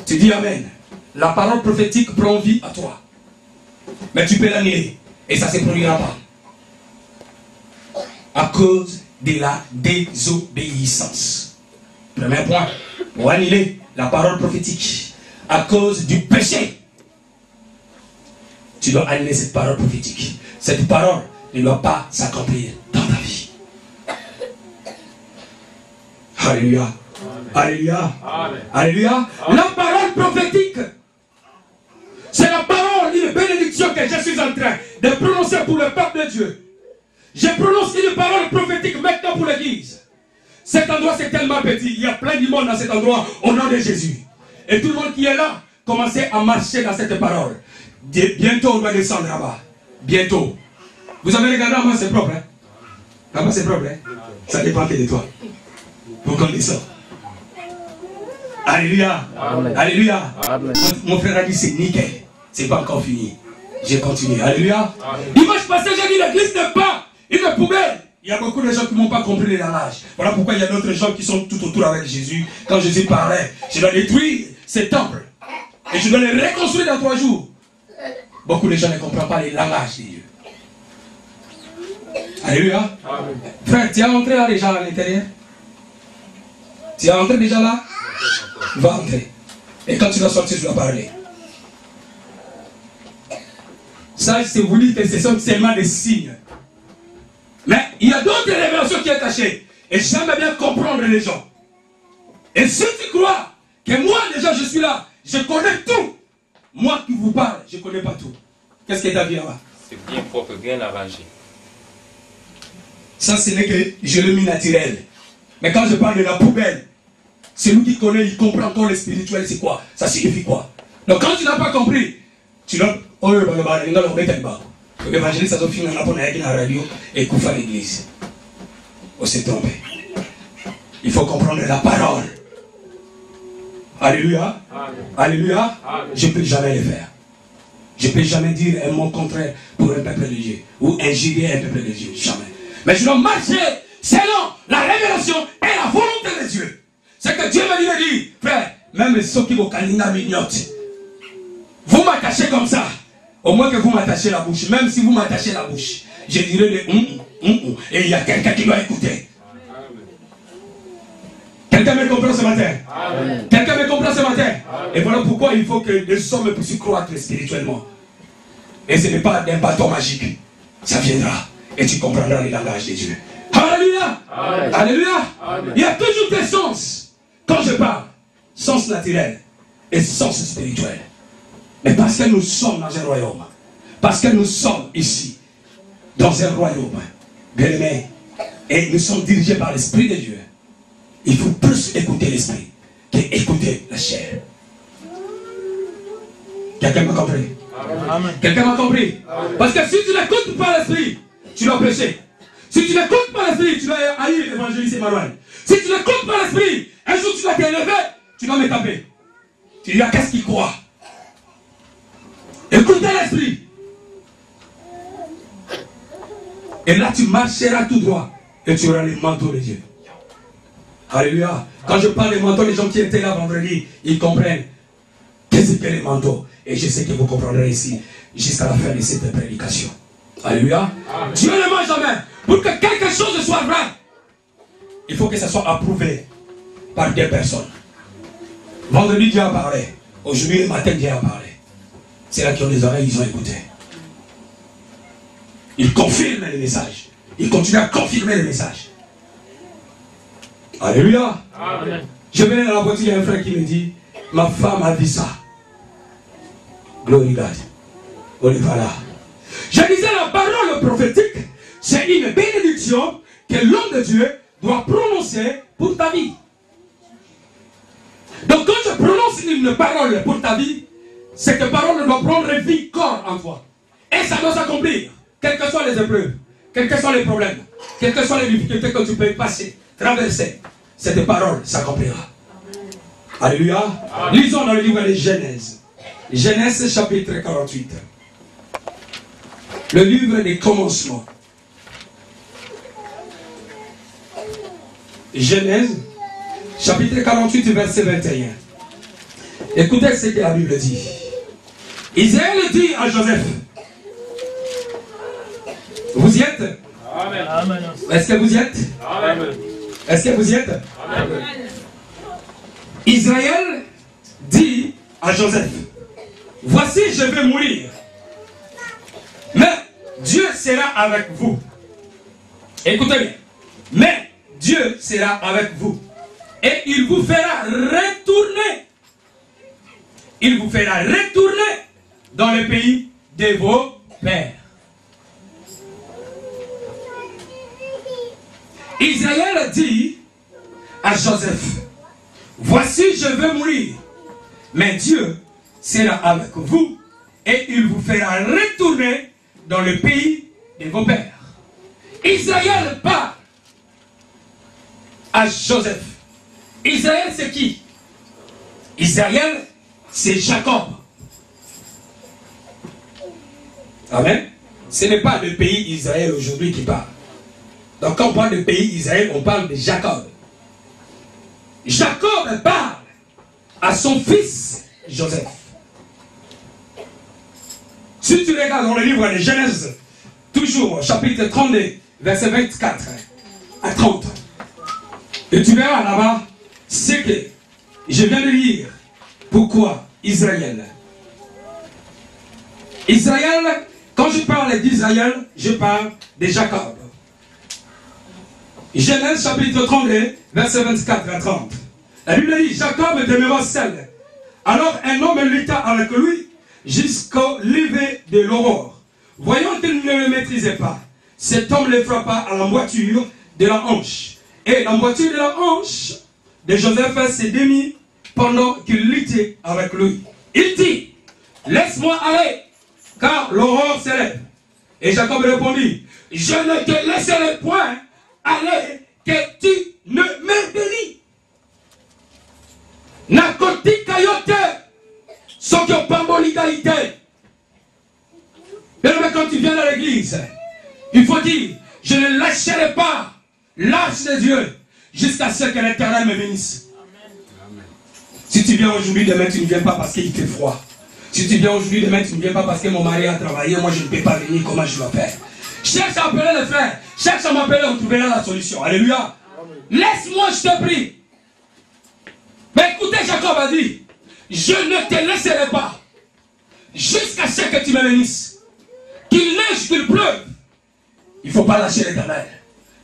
Tu dis Amen. La parole prophétique prend vie à toi. Mais tu peux l'annuler. Et ça ne se produira pas. À cause de la désobéissance. Premier point. Pour annuler la parole prophétique. À cause du péché. Tu dois annuler cette parole prophétique. Cette parole ne doit pas s'accomplir dans ta vie. Alléluia. Alléluia. Alléluia. La parole prophétique, c'est la parole, une bénédiction que je suis en train de prononcer pour le peuple de Dieu. Je prononce une parole prophétique maintenant pour l'église. Cet endroit c'est tellement petit. Il y a plein de monde dans cet endroit au nom de Jésus. Et tout le monde qui est là, commencez à marcher dans cette parole. Bientôt on va descendre là-bas. Bientôt. Vous avez regardé à moi, c'est propre. Hein? Là-bas c'est propre. Hein? Ça dépend que de toi. Pour qu'on descende. Alléluia. Amen. Alléluia. Amen. Mon frère a dit c'est nickel. C'est pas encore fini. J'ai continué. Alléluia. Dimanche passé, j'ai dit l'église n'est pas une poubelle. Il y a beaucoup de gens qui n'ont pas compris les langages. Voilà pourquoi il y a d'autres gens qui sont tout autour avec Jésus. Quand Jésus parlait, je dois détruire ces temples. Et je dois les reconstruire dans 3 jours. Beaucoup de gens ne comprennent pas les langages de Dieu. Alléluia. Amen. Frère, tu es entré là déjà à l'intérieur? Tu es entré déjà là? Va entrer. Et quand tu vas sortir, tu vas parler. Ça, c'est voulu que ce sont seulement des signes. Mais il y a d'autres révélations qui sont cachées. Et j'aime bien comprendre les gens. Et si tu crois que moi, déjà, je suis là, je connais tout. Moi qui vous parle, je ne connais pas tout. Qu'est-ce que tu as vu là-bas? C'est bien propre, bien arrangé. Ça, ce n'est que je l'ai mis naturel. Mais quand je parle de la poubelle, celui qui connaît, il comprend encore le spirituel, c'est quoi? Ça signifie quoi? Donc quand tu n'as pas compris, tu dois... Oh, l'évangéliste a fini dans la radio et qu'il faut l'église. On s'est trompé. Il faut comprendre la parole. Alléluia. Amen. Alléluia. Amen. Je ne peux jamais le faire. Je ne peux jamais dire un mot contraire pour un peuple de Dieu. Ou injurier un peuple de Dieu. Jamais. Mais je dois marcher selon la révélation et la volonté de Dieu. C'est que Dieu m'a dit, frère, même ceux qui vont caniner mignote, vous m'attachez comme ça. Au moins que vous m'attachez la bouche. Même si vous m'attachez la bouche, je dirai le et il y a quelqu'un qui doit écouter. Quelqu'un me comprend ce matin? Quelqu'un me comprend ce matin? Amen. Et voilà pourquoi il faut que les hommes puissent croître spirituellement. Et ce n'est pas d'un bâton magique. Ça viendra. Et tu comprendras les langages de Dieu. Alléluia. Amen. Alléluia. Amen. Il y a toujours des sens. Quand je parle, sens naturel et sens spirituel. Mais parce que nous sommes dans un royaume, parce que nous sommes ici, dans un royaume, bien aimé, et nous sommes dirigés par l'Esprit de Dieu, il faut plus écouter l'Esprit qu'écouter la chair. Quelqu'un m'a compris? Amen. Quelqu'un m'a compris? Amen. Parce que si tu n'écoutes pas l'Esprit, tu dois pécher. Si tu n'écoutes pas l'Esprit, tu dois haïr l'évangéliste Emmanuel. Si tu n'écoutes pas l'Esprit, un jour tu dois t'élever, tu dois me taper. Tu dis, qu'est-ce qu'il croit? Écoutez l'Esprit. Et là tu marcheras tout droit. Et tu auras les manteaux de Dieu. Alléluia. Quand je parle des manteaux, les gens qui étaient là vendredi, ils comprennent qu'est-ce que les manteaux. Et je sais que vous comprendrez ici jusqu'à la fin de cette prédication. Alléluia. Amen. Dieu ne ment jamais. Pour que quelque chose soit vrai, il faut que ça soit approuvé par des personnes. Vendredi, Dieu a parlé. Aujourd'hui, le matin, Dieu a parlé. C'est là qui ont les oreilles, ils ont écouté. Ils confirment les messages. Ils continuent à confirmer les messages. Alléluia. Amen. Je venais dans la voiture, il y a un frère qui me dit, ma femme a dit ça. Glory God. On n'est pas là. Je disais, la parole prophétique, c'est une bénédiction que l'homme de Dieu doit prononcer pour ta vie. Donc quand je prononce une parole pour ta vie, cette parole doit prendre vie, corps en toi. Et ça doit s'accomplir, quelles que soient les épreuves, quels que soient les problèmes, quelles que soient les difficultés que tu peux passer, traverser, cette parole s'accomplira. Alléluia. Amen. Lisons dans le livre de Genèse. Genèse chapitre 48. Le livre des commencements. Genèse chapitre 48 verset 21. Écoutez ce que la Bible dit. Israël dit à Joseph, vous y êtes? Amen. Est-ce que vous y êtes? Amen. Est-ce que vous y êtes? Amen. Israël dit à Joseph, voici je vais mourir, mais Dieu sera avec vous. Écoutez bien, mais Dieu sera avec vous et il vous fera retourner. Il vous fera retourner dans le pays de vos pères. Israël dit à Joseph, voici je vais mourir, mais Dieu sera avec vous et il vous fera retourner dans le pays de vos pères. Israël parle à Joseph. Israël c'est qui? Israël c'est Jacob. Amen. Ce n'est pas le pays Israël aujourd'hui qui parle. Donc quand on parle de pays Israël, on parle de Jacob. Jacob parle à son fils Joseph. Si tu regardes dans le livre de Genèse, toujours chapitre 32, verset 24 à 30, et tu verras là-bas ce que je viens de lire. Pourquoi Israël? Israël, quand je parle d'Israël, je parle de Jacob. Genèse chapitre 32, verset 24 à 30. La Bible dit, Jacob demeura seul. Alors un homme lutta avec lui jusqu'au lever de l'aurore. Voyant qu'il ne le maîtrisait pas, cet homme le frappa à l'emboîture de la hanche. Et l'emboîture de la hanche de Joseph s'est démise pendant qu'il luttait avec lui. Il dit, laisse-moi aller, car l'aurore s'élève. Et Jacob répondit, je ne te laisserai point aller, que tu ne me bénis. Nakoti kayote, sokyo pambo l'égalité. Mais quand tu viens à l'église, il faut dire, je ne lâcherai pas l'arche de Dieu jusqu'à ce que l'Éternel me bénisse. Amen. Si tu viens aujourd'hui, demain tu ne viens pas parce qu'il fait froid. Si tu viens aujourd'hui, demain tu ne viens pas parce que mon mari a travaillé, moi je ne peux pas venir, comment je dois faire? Cherche à appeler les frères, cherche à m'appeler, on trouvera la solution. Alléluia. Laisse-moi, je te prie. Mais écoutez, Jacob a dit, je ne te laisserai pas jusqu'à ce que tu me bénisses. Qu'il neige, qu'il pleuve. Il ne faut pas lâcher l'Éternel.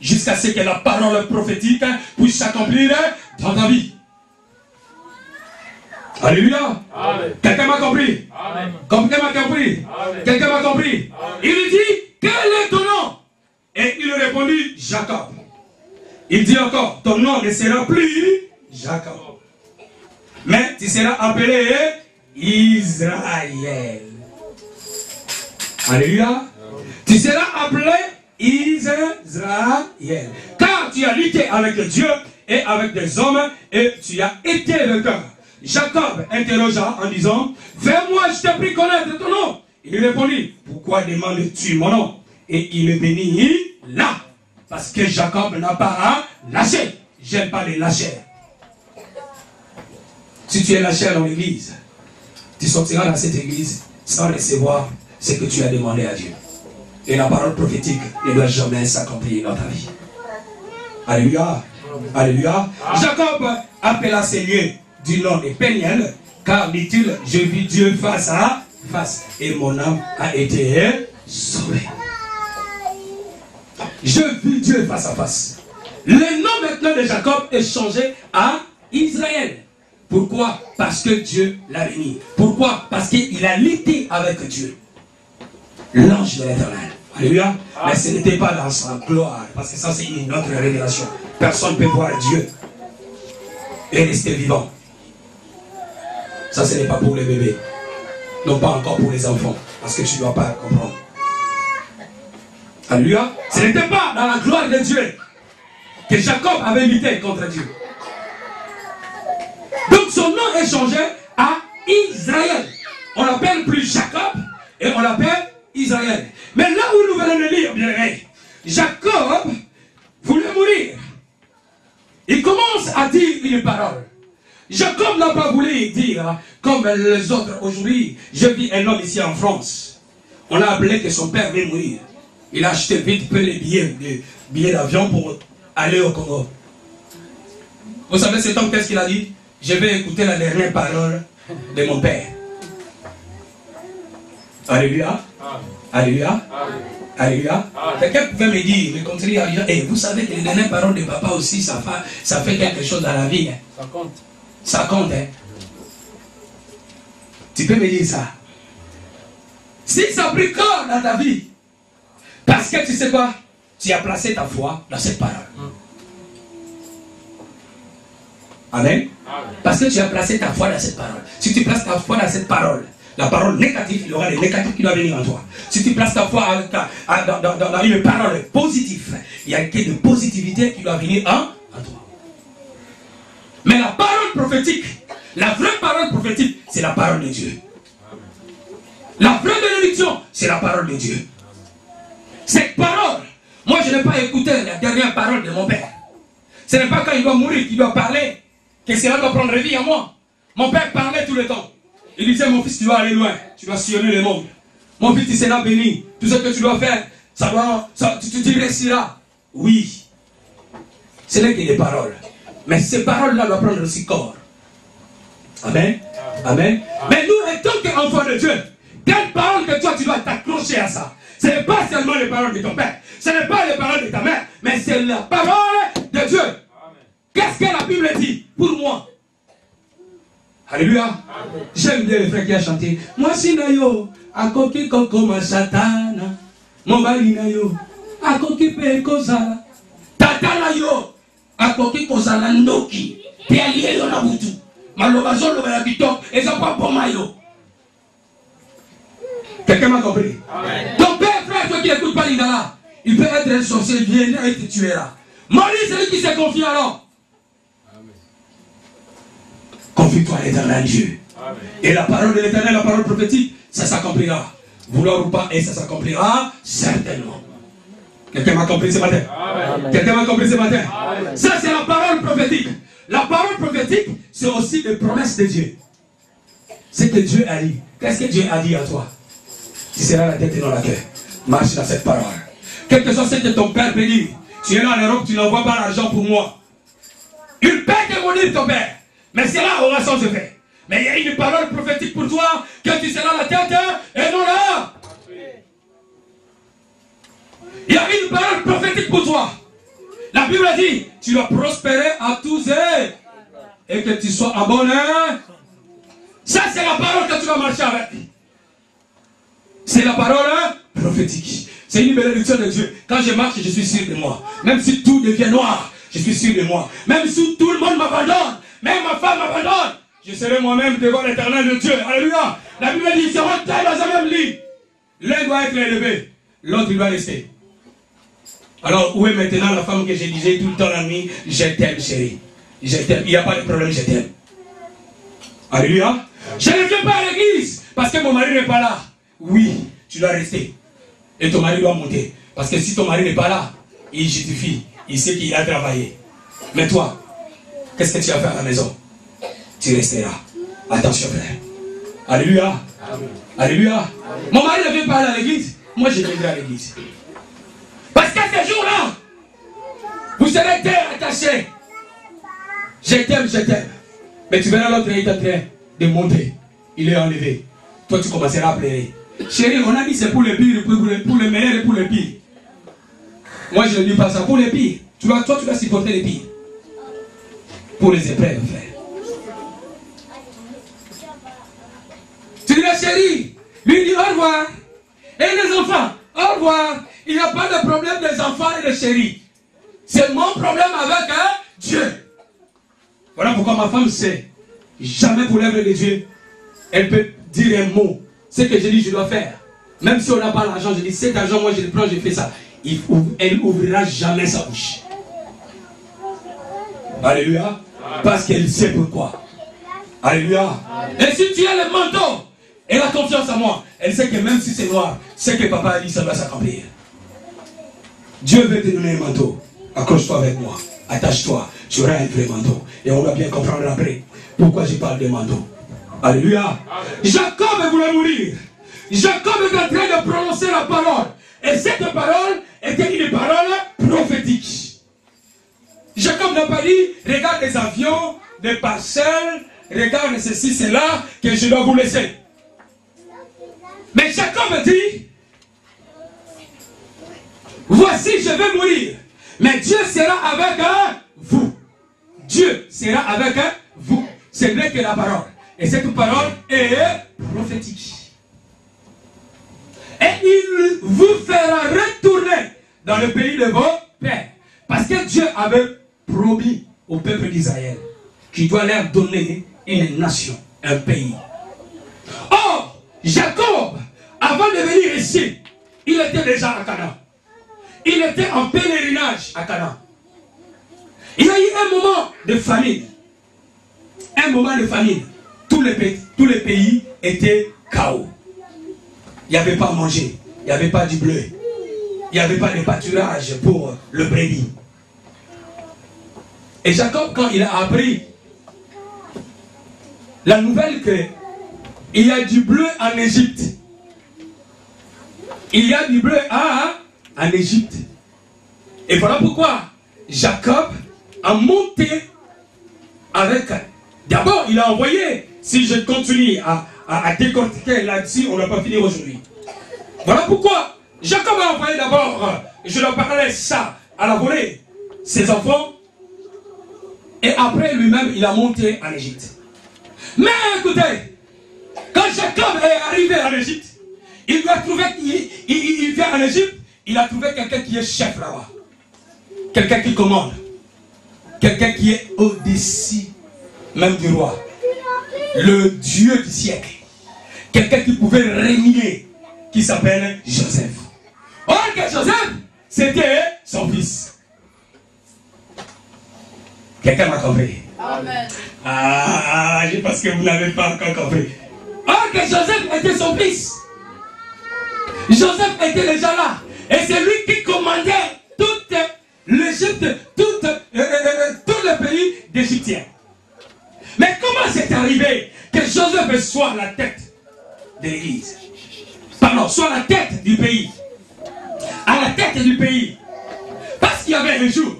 Jusqu'à ce que la parole prophétique puisse s'accomplir dans ta vie. Alléluia. Quelqu'un m'a compris? Quelqu'un m'a compris? Quelqu'un m'a compris? Il lui dit, quel est ton nom? Et il répondit, Jacob. Il dit encore, ton nom ne sera plus Jacob, mais tu seras appelé Israël. Alléluia. Tu seras appelé Israël. Car tu as lutté avec Dieu et avec des hommes et tu as été vainqueur. Jacob interrogea en disant, fais-moi, je te prie, connaître ton nom. Il répondit, pourquoi demandes-tu mon nom? Et il le bénit là. Parce que Jacob n'a pas lâché. J'aime pas les lâchers. Si tu es lâché dans l'église, tu sortiras dans cette église sans recevoir ce que tu as demandé à Dieu. Et la parole prophétique ne doit jamais s'accomplir dans ta vie. Alléluia. Alléluia. Jacob appela ces lieux du nom de Péniel, car dit-il, je vis Dieu face à face et mon âme a été sauvée. Je vis Dieu face à face. Le nom maintenant de Jacob est changé à Israël. Pourquoi? Parce que Dieu l'a béni. Pourquoi? Parce qu'il a lutté avec Dieu. L'ange de l'Éternel. Alléluia. Mais ce n'était pas dans sa gloire. Parce que ça, c'est une autre révélation. Personne ne peut voir Dieu et rester vivant. Ça, ce n'est pas pour les bébés. Non, pas encore pour les enfants. Parce que tu ne dois pas comprendre. Alléluia. Ce n'était pas dans la gloire de Dieu que Jacob avait lutté contre Dieu. Donc son nom est changé à Israël. On l'appelle plus Jacob et on l'appelle Israël. Mais là où nous venons de lire, bien aimé, Jacob voulait mourir. Il commence à dire une parole. Jacob n'a pas voulu dire comme les autres aujourd'hui. Je vis un homme ici en France. On a appelé que son père veut mourir. Il a acheté vite peu les billets d'avion pour aller au Congo. Vous savez cet homme, qu'est-ce qu'il a dit? Je vais écouter la dernière parole de mon père. Alléluia. Alléluia. Alléluia. Quelqu'un pouvait me dire, me contredire, vous savez que les dernières paroles de papa aussi, ça fait quelque chose dans la vie. Hein. Ça compte. Ça compte. Hein. Tu peux me dire ça. Si ça a pris corps dans ta vie, parce que tu sais quoi, tu as placé ta foi dans cette parole. Amen. Parce que tu as placé ta foi dans cette parole. Si tu places ta foi dans cette parole, la parole négative, il y aura des négatifs qui doivent venir en toi. Si tu places ta foi dans une parole positive, il y a que de positivité qui doit venir en toi. Mais la parole prophétique, la vraie parole prophétique, c'est la parole de Dieu. La vraie bénédiction, c'est la parole de Dieu. Cette parole, moi je n'ai pas écouté la dernière parole de mon père. Ce n'est pas quand il doit mourir qu'il doit parler que cela doit prendre vie en moi. Mon père parlait tout le temps. Il disait, mon fils, tu dois aller loin. Tu dois sillonner le monde. Mon fils, tu seras béni. Tout ce que tu dois faire, tu réussiras. Oui. Ce n'est que des paroles. Mais ces paroles-là doivent prendre aussi corps. Amen. Amen. Mais nous, en tant qu'enfants de Dieu, quelle parole que toi, tu dois t'accrocher à ça? Ce n'est pas seulement les paroles de ton père. Ce n'est pas les paroles de ta mère. Mais c'est la parole de Dieu. Qu'est-ce que la Bible dit pour moi? Alléluia. J'aime bien le frère qui a chanté. Moi, si nayo, a koki koko ma satana. Mon mari nayo, a koki pe kozala. Tata nayo, a koki kozala ndoki. Te allié yo na butu. Malobazo lo ya bitok. Et ça pas pour mayo. Quelqu'un m'a compris? Ton père, frère, toi qui n'écoutes pas l'Indala, il peut être un sorcier, viens et te tuera. Marie, c'est lui qui s'est confié alors. Confie-toi à l'éternel Dieu. Amen. Et la parole de l'éternel, la parole prophétique, ça s'accomplira. Vouloir ou pas, et ça s'accomplira certainement. Quelqu'un m'a compris ce matin? Quelqu'un m'a compris ce matin? Amen. Ça, c'est la parole prophétique. La parole prophétique, c'est aussi les promesses de Dieu. C'est que Dieu a dit. Qu'est-ce que Dieu a dit à toi? Tu seras la tête et non la queue. Marche dans cette parole. Quel que soit ce que ton père peut dire. Tu es là en Europe, tu n'envoies pas l'argent pour moi. Il paie que mon ton père. Mais cela aura son effet. Mais il y a une parole prophétique pour toi, que tu seras la tête et non là. Il y a une parole prophétique pour toi. La Bible dit, tu dois prospérer à tous et que tu sois en bonheur. Ça, c'est la parole que tu vas marcher avec. C'est la parole prophétique. C'est une bénédiction de Dieu. Quand je marche, je suis sûr de moi. Même si tout devient noir, je suis sûr de moi. Même si tout le monde m'abandonne, même ma femme m'abandonne, je serai moi-même devant l'éternel de Dieu. Alléluia. La Bible dit, ils seront taillés dans un même lit. L'un doit être élevé, l'autre il doit rester. Alors, où est maintenant la femme que je disais tout le temps la nuit, je t'aime chérie. Je t'aime. Il n'y a pas de problème, je t'aime. Alléluia. Je ne viens pas à l'église parce que mon mari n'est pas là. Oui, tu dois rester. Et ton mari doit monter. Parce que si ton mari n'est pas là, il justifie. Il sait qu'il a travaillé. Mais toi, qu'est-ce que tu as fait à la maison? Tu resteras. Attention, frère. Alléluia. Amen. Alléluia. Amen. Mon mari ne vient pas aller à l'église. Moi, je viendrai à l'église. Parce qu'à ce jour-là, vous serez attachés. Je t'aime, je t'aime. Mais tu verras l'autre, il est en train de monter. Il est enlevé. Toi, tu commenceras à pleurer. Chérie, on a dit c'est pour le pire, pour le meilleur et pour le pire. Moi, je ne dis pas ça. Pour le pire, toi, tu dois supporter les pires. Pour les épreuves, frère. Tu dis la chérie, lui dit au revoir. Et les enfants, au revoir. Il n'y a pas de problème des enfants et des chéris. C'est mon problème avec Dieu. Voilà pourquoi ma femme sait. Jamais pour l'œuvre de Dieu, elle peut dire un mot. Ce que je dis, je dois faire. Même si on n'a pas l'argent, je dis cet argent, moi je le prends, je fais ça. Elle n'ouvrira jamais sa bouche. Alléluia. Parce qu'elle sait pourquoi. Alléluia. Et si tu as le manteau, elle a confiance en moi. Elle sait que même si c'est noir, ce que papa a dit, ça doit s'accomplir. Dieu veut te donner un manteau. Accroche-toi avec moi. Attache-toi. Tu auras un vrai manteau. Et on va bien comprendre après pourquoi je parle de manteau. Alléluia. Jacob voulait mourir. Jacob est en train de prononcer la parole. Et cette parole était une parole prophétique. Jacob n'a pas dit, regarde les avions, les parcelles, regarde ceci, cela, que je dois vous laisser. Mais Jacob dit, voici, je vais mourir. Mais Dieu sera avec vous. Dieu sera avec vous. C'est vrai que la parole. Et cette parole est prophétique. Et il vous fera retourner dans le pays de vos pères. Parce que Dieu avait promis au peuple d'Israël qu'il doit leur donner une nation, un pays. Or, Jacob, avant de venir ici, il était déjà à Canaan. Il était en pèlerinage à Canaan. Il y a eu un moment de famine. Un moment de famine. Tous les pays étaient chaos. Il n'y avait pas à manger. Il n'y avait pas du bleu. Il n'y avait pas de pâturage pour le brebis. Et Jacob, quand il a appris la nouvelle qu'il y a du bleu en Égypte. Il y a du bleu en Égypte. Et voilà pourquoi Jacob a monté avec... D'abord, il a envoyé, si je continue à décortiquer là-dessus, on n'a pas fini aujourd'hui. Voilà pourquoi Jacob a envoyé d'abord, je leur parlais ça à la volée, ses enfants. Et après lui-même, il a monté en Égypte. Mais écoutez, quand Jacob est arrivé en Égypte, il lui a trouvé, il vient en Égypte, il a trouvé quelqu'un qui est chef là-bas. Quelqu'un qui commande. Quelqu'un qui est au-dessus même du roi. Le Dieu du siècle. Quelqu'un qui pouvait régner, qui s'appelle Joseph. Or que Joseph, c'était son fils. Quelqu'un m'a compris? Amen. Je pense que vous n'avez pas encore compris. Or que Joseph était son fils. Joseph était déjà là. Et c'est lui qui commandait toute l'Égypte, tout le pays d'Égyptiens. Mais comment c'est arrivé que Joseph soit la tête de l'église? Pardon, soit la tête du pays. À la tête du pays. Parce qu'il y avait un jour,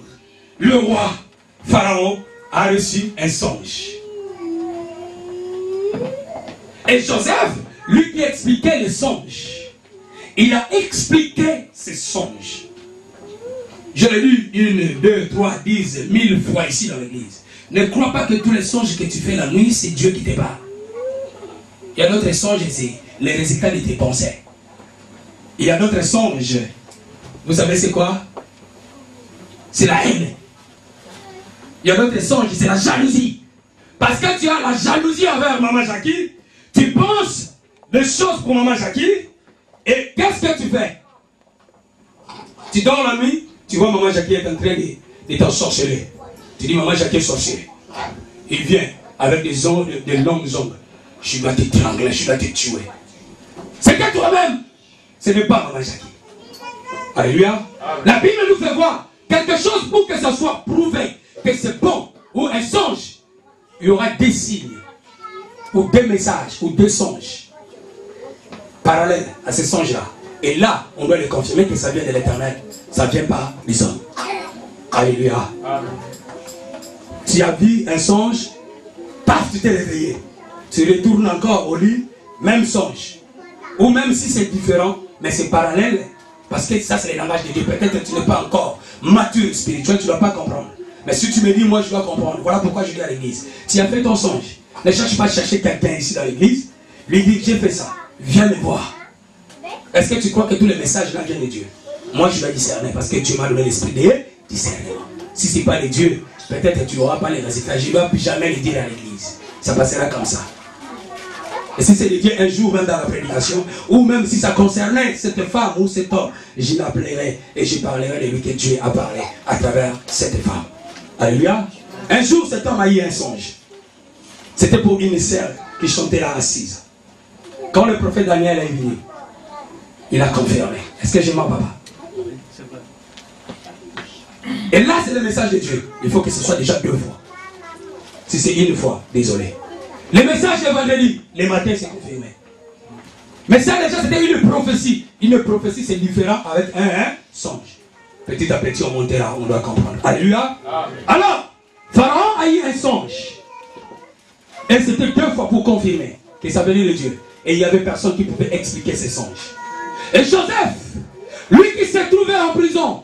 le roi Pharaon a reçu un songe. Et Joseph, lui qui expliquait le songe, il a expliqué ce songe. Je l'ai lu 1, 2, 3, 10, 1000 fois ici dans l'église. Ne crois pas que tous les songes que tu fais la nuit, c'est Dieu qui te parle. Il y a d'autres songes, c'est les résultats de tes pensées. Il y a d'autres songes. Vous savez c'est quoi? C'est la haine. Il y a d'autres songes, c'est la jalousie. Parce que tu as la jalousie envers Maman Jackie, tu penses des choses pour Maman Jackie, et qu'est-ce que tu fais? Tu dors la nuit, tu vois Maman Jackie est en train de t'ensorceler. Tu dis Maman Jackie est sorcier. Il vient avec des ongles, des longues ongles. Je dois t'étrangler, je dois te tuer. C'est que toi-même, ce n'est pas Maman Jackie. Alléluia. La Bible nous fait voir quelque chose pour que ça soit prouvé que c'est bon, ou un songe. Il y aura des signes, ou des messages, ou des songes parallèles à ces songes-là. Et là, on doit les confirmer que ça vient de l'Éternel. Ça ne vient pas des hommes. Alléluia. Tu as vu un songe, paf, tu t'es réveillé. Tu retournes encore au lit, même songe. Ou même si c'est différent, mais c'est parallèle, Parce que ça, c'est le langage de Dieu. Peut-être que tu n'es pas encore mature spirituel, tu ne dois pas comprendre. Mais si tu me dis, moi, je dois comprendre. Voilà pourquoi je dis à l'église. Tu as fait ton songe. Ne cherche pas à chercher quelqu'un ici dans l'église. Lui dit, j'ai fait ça. Viens me voir. Est-ce que tu crois que tous les messages là viennent de Dieu? Moi, je dois discerner parce que Dieu m'a donné l'esprit de discernement. Si ce n'est pas de Dieu, peut-être que tu n'auras pas les résultats. Je ne dois plus jamais les dire à l'église. Ça passera comme ça. Et si c'est de Dieu un jour, même dans la prédication, ou même si ça concernait cette femme ou cet homme, je l'appellerai et je parlerai de lui que Dieu a parlé à travers cette femme. Alléluia. Un jour, cet homme a eu un songe. C'était pour une sœur qui chantait là assise. Quand le prophète Daniel est venu, il a confirmé. Est-ce que je mens, papa? Et là, c'est le message de Dieu. Il faut que ce soit déjà 2 fois. Si c'est une fois, désolé. Le message de vendredi, les matins, c'est confirmé. Mais ça, déjà, c'était une prophétie. Une prophétie, c'est différent avec un songe. Petit à petit, on montera, on doit comprendre. Alléluia. Alors, Pharaon a eu un songe. Et c'était 2 fois pour confirmer que ça venait de Dieu. Et il n'y avait personne qui pouvait expliquer ces songes. Et Joseph, lui qui s'est trouvé en prison,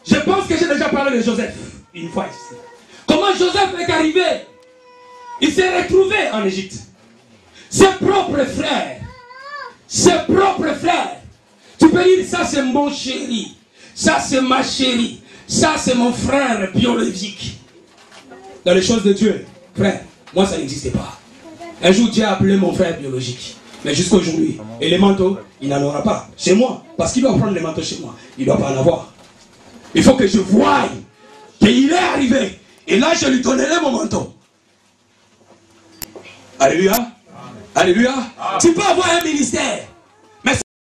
je pense que j'ai déjà parlé de Joseph une fois ici. Comment Joseph est arrivé? Il s'est retrouvé en Égypte. Ses propres frères, tu peux dire ça c'est mon chéri, ça c'est ma chérie, ça c'est mon frère biologique. Dans les choses de Dieu, frère, moi ça n'existait pas. Un jour Dieu a appelé mon frère biologique. Mais jusqu'à aujourd'hui, et les manteaux, il n'en aura pas chez moi. Parce qu'il doit prendre les manteaux chez moi. Il ne doit pas en avoir. Il faut que je voie qu'il est arrivé. Et là, je lui donnerai mon manteau. Alléluia. Alléluia. Tu peux avoir un ministère.